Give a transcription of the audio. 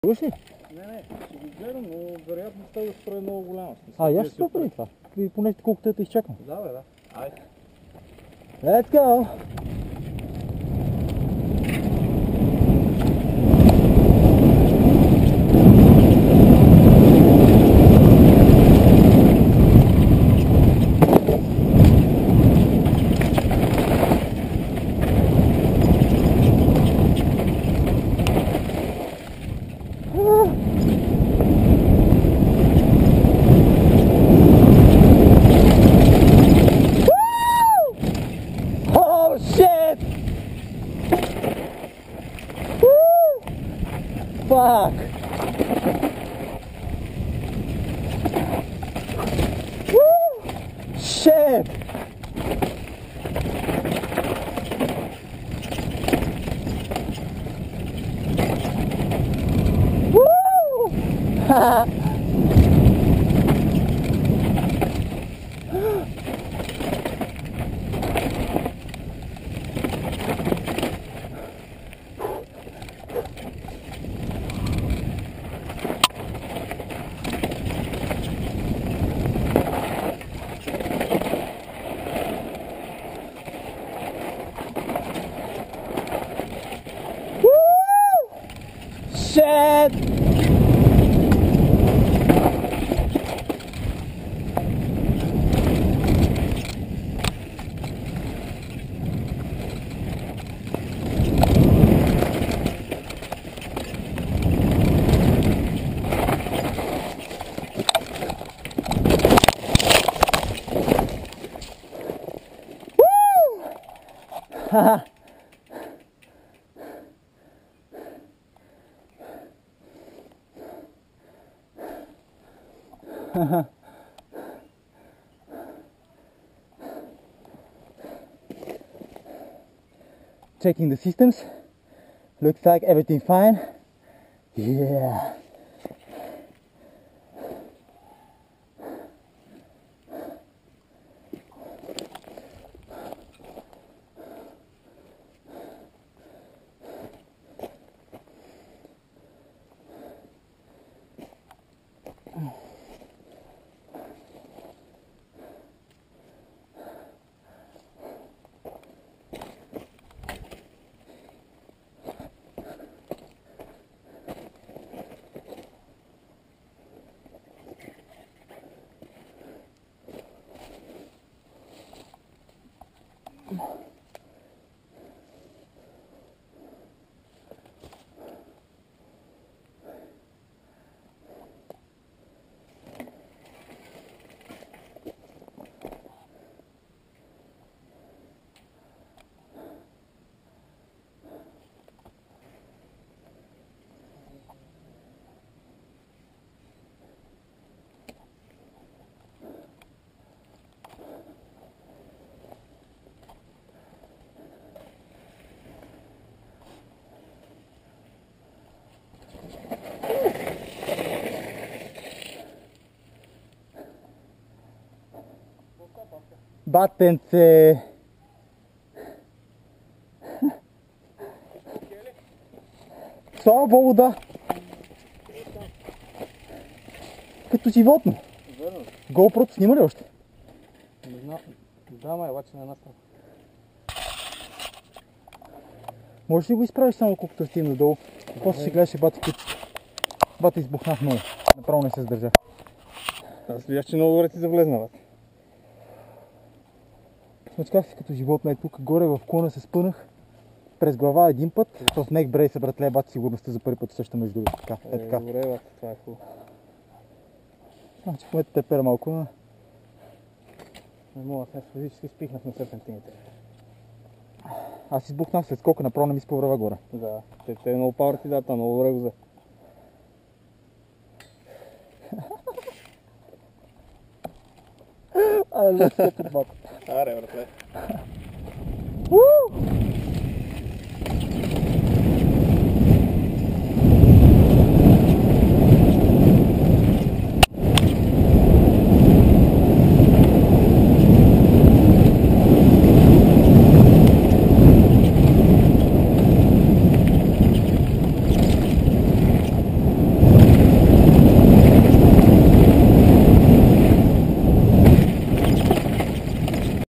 Имаш ли? Не, ще ги гледам, но вероятността да спре много голяма. И аз ще спра преди това. Поне колкото те изчакам. Да, бе, да. Айде. Let's go! Oh shit! Woo! Fuck! Woo! Shit! Woo! Ha! Shit! Woo! Haha. Checking the systems. Looks like everything fine. Yeah. Батенце! Слава Богу, да. Като животно. GoPro снима ли още? Не знам. Да, май, обаче не настава. Можеш ли го изправиш само колкото стигна долу? После ще гледаш и бати кучето. Бата избухнах много. Направо не се сдържа. Аз видях, че много добре ти завлезна, бат. Смачках се като животно и тук горе в клона се спънах. През глава един път. С нег брейса, братле, бати сигурността за първи път също между другото. Така, така. Добре, бат, това е хубаво. Значи в момента те пера малко, но... Не мога, аз физически спихнах на 7 сантиметра. Аз избухнах след скока, направо не ми спълврава горе. Да, те много пауър ти дата, много добре го взе. Let's go, Аре, братле. Woo!